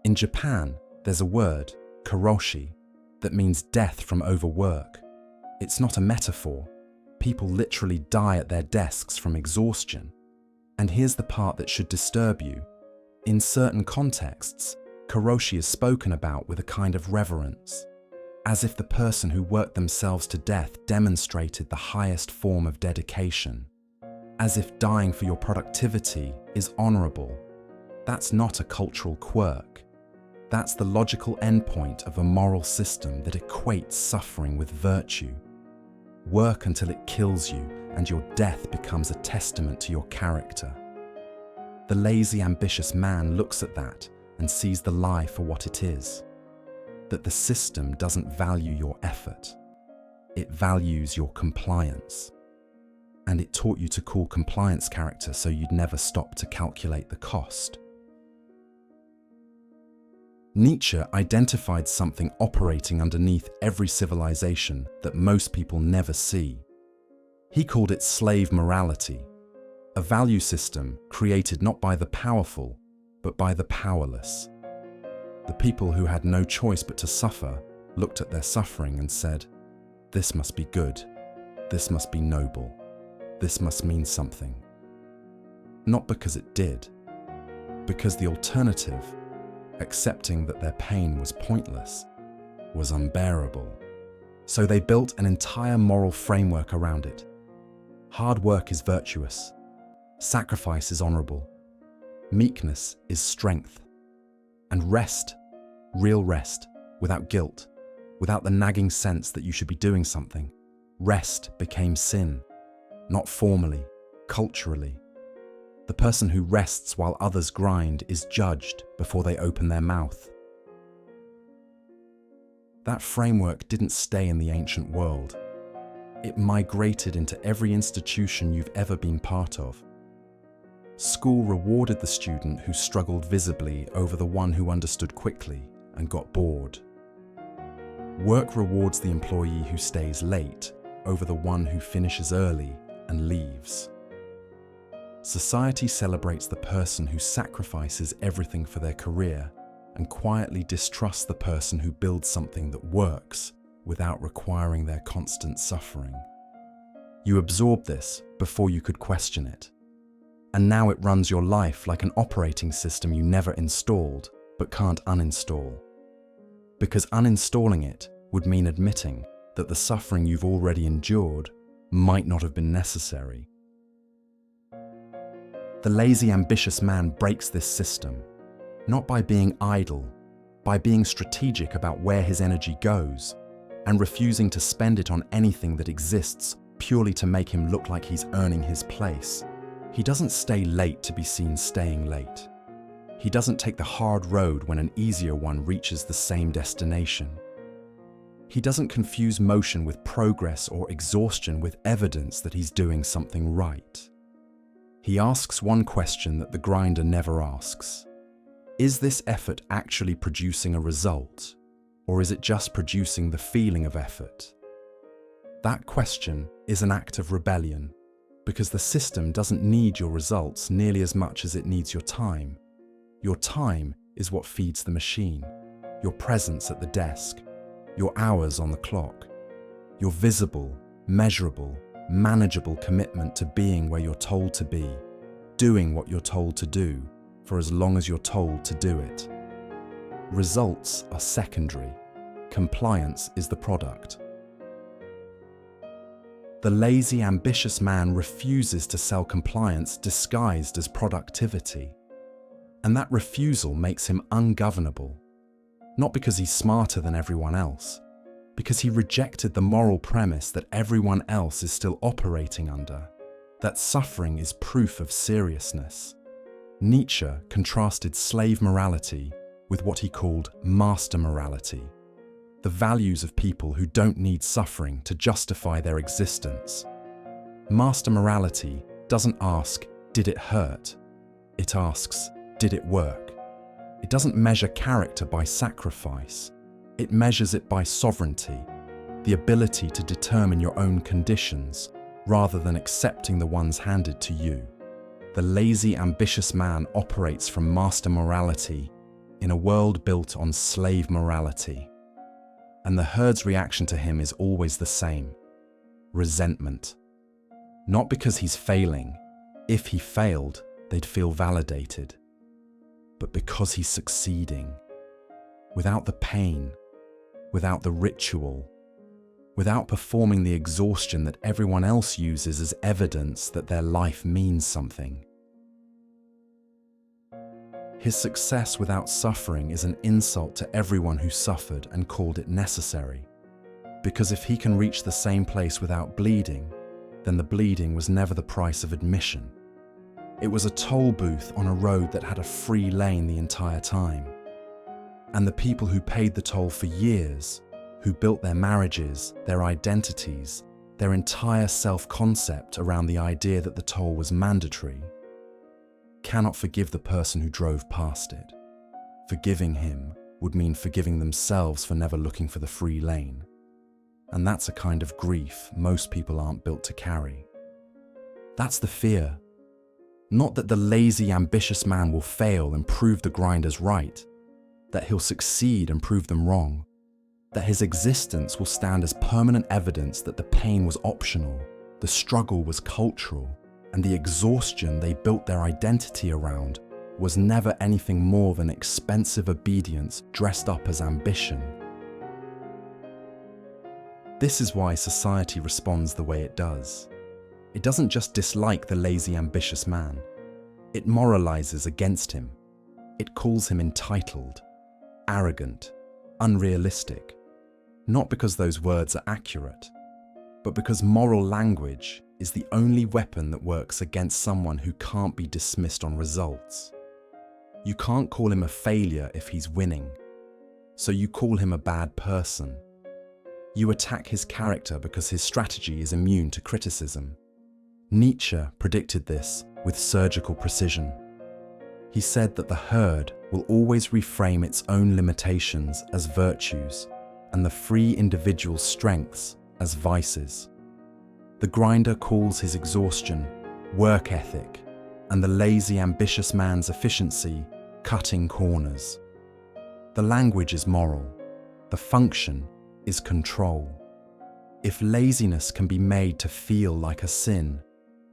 In Japan, there's a word, karoshi, that means death from overwork. It's not a metaphor. People literally die at their desks from exhaustion. And here's the part that should disturb you. In certain contexts, karoshi is spoken about with a kind of reverence, as if the person who worked themselves to death demonstrated the highest form of dedication, as if dying for your productivity is honorable. That's not a cultural quirk. That's the logical endpoint of a moral system that equates suffering with virtue. Work until it kills you, and your death becomes a testament to your character. The lazy, ambitious man looks at that and sees the lie for what it is. That the system doesn't value your effort. It values your compliance. And it taught you to call compliance character so you'd never stop to calculate the cost. Nietzsche identified something operating underneath every civilization that most people never see. He called it slave morality, a value system created not by the powerful, but by the powerless. The people who had no choice but to suffer looked at their suffering and said, "This must be good, this must be noble, this must mean something." Not because it did, because the alternative, accepting that their pain was pointless, was unbearable. So they built an entire moral framework around it. Hard work is virtuous, sacrifice is honorable, meekness is strength, and rest, real rest, without guilt, without the nagging sense that you should be doing something, rest became sin, not formally, culturally. The person who rests while others grind is judged before they open their mouth. That framework didn't stay in the ancient world. It migrated into every institution you've ever been part of. School rewarded the student who struggled visibly over the one who understood quickly and got bored. Work rewards the employee who stays late over the one who finishes early and leaves. Society celebrates the person who sacrifices everything for their career and quietly distrusts the person who builds something that works without requiring their constant suffering. You absorbed this before you could question it. And now it runs your life like an operating system you never installed but can't uninstall. Because uninstalling it would mean admitting that the suffering you've already endured might not have been necessary. The lazy, ambitious man breaks this system, not by being idle, by being strategic about where his energy goes, and refusing to spend it on anything that exists purely to make him look like he's earning his place. He doesn't stay late to be seen staying late. He doesn't take the hard road when an easier one reaches the same destination. He doesn't confuse motion with progress or exhaustion with evidence that he's doing something right. He asks one question that the grinder never asks. Is this effort actually producing a result, or is it just producing the feeling of effort? That question is an act of rebellion, because the system doesn't need your results nearly as much as it needs your time. Your time is what feeds the machine, your presence at the desk, your hours on the clock, your visible, measurable, manageable commitment to being where you're told to be, doing what you're told to do, for as long as you're told to do it. Results are secondary. Compliance is the product. The lazy, ambitious man refuses to sell compliance disguised as productivity. And that refusal makes him ungovernable. Not because he's smarter than everyone else, because he rejected the moral premise that everyone else is still operating under, that suffering is proof of seriousness. Nietzsche contrasted slave morality with what he called master morality, the values of people who don't need suffering to justify their existence. Master morality doesn't ask, did it hurt? It asks, did it work? It doesn't measure character by sacrifice. It measures it by sovereignty, the ability to determine your own conditions rather than accepting the ones handed to you. The lazy, ambitious man operates from master morality in a world built on slave morality. And the herd's reaction to him is always the same: resentment. Not because he's failing. If he failed, they'd feel validated. But because he's succeeding. Without the pain, without the ritual, without performing the exhaustion that everyone else uses as evidence that their life means something. His success without suffering is an insult to everyone who suffered and called it necessary. Because if he can reach the same place without bleeding, then the bleeding was never the price of admission. It was a toll booth on a road that had a free lane the entire time. And the people who paid the toll for years, who built their marriages, their identities, their entire self-concept around the idea that the toll was mandatory, cannot forgive the person who drove past it. Forgiving him would mean forgiving themselves for never looking for the free lane. And that's a kind of grief most people aren't built to carry. That's the fear. Not that the lazy, ambitious man will fail and prove the grinders right, that he'll succeed and prove them wrong, that his existence will stand as permanent evidence that the pain was optional, the struggle was cultural, and the exhaustion they built their identity around was never anything more than expensive obedience dressed up as ambition. This is why society responds the way it does. It doesn't just dislike the lazy, ambitious man. It moralizes against him. It calls him entitled, arrogant, unrealistic. Not because those words are accurate, but because moral language is the only weapon that works against someone who can't be dismissed on results. You can't call him a failure if he's winning, so you call him a bad person. You attack his character because his strategy is immune to criticism. Nietzsche predicted this with surgical precision. He said that the herd will always reframe its own limitations as virtues and the free individual's strengths as vices. The grinder calls his exhaustion work ethic, and the lazy, ambitious man's efficiency cutting corners. The language is moral. The function is control. If laziness can be made to feel like a sin,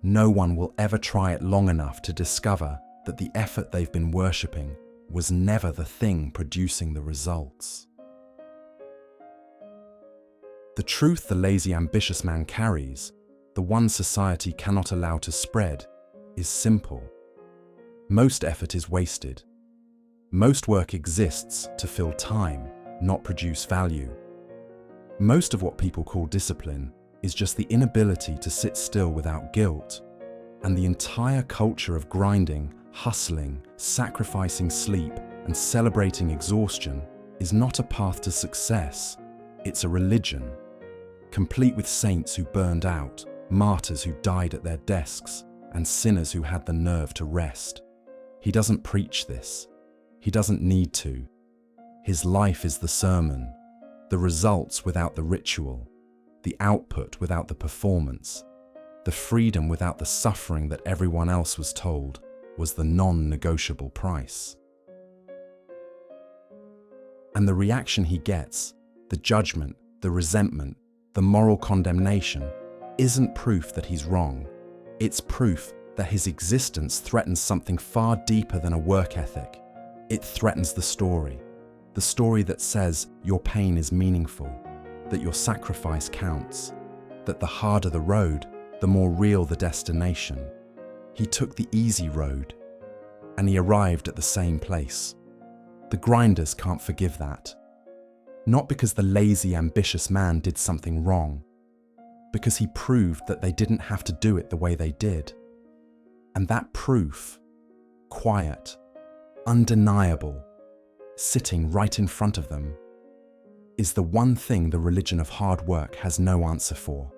no one will ever try it long enough to discover that the effort they've been worshipping was never the thing producing the results. The truth the lazy, ambitious man carries, the one society cannot allow to spread, is simple. Most effort is wasted. Most work exists to fill time, not produce value. Most of what people call discipline is just the inability to sit still without guilt. And the entire culture of grinding, hustling, sacrificing sleep, and celebrating exhaustion is not a path to success. It's a religion, complete with saints who burned out, martyrs who died at their desks, and sinners who had the nerve to rest. He doesn't preach this. He doesn't need to. His life is the sermon, the results without the ritual, the output without the performance, the freedom without the suffering that everyone else was told was the non-negotiable price. And the reaction he gets, the judgment, the resentment, the moral condemnation, isn't proof that he's wrong. It's proof that his existence threatens something far deeper than a work ethic. It threatens the story that says your pain is meaningful, that your sacrifice counts, that the harder the road, the more real the destination. He took the easy road, and he arrived at the same place. The grinders can't forgive that. Not because the lazy, ambitious man did something wrong, because he proved that they didn't have to do it the way they did. And that proof, quiet, undeniable, sitting right in front of them, is the one thing the religion of hard work has no answer for.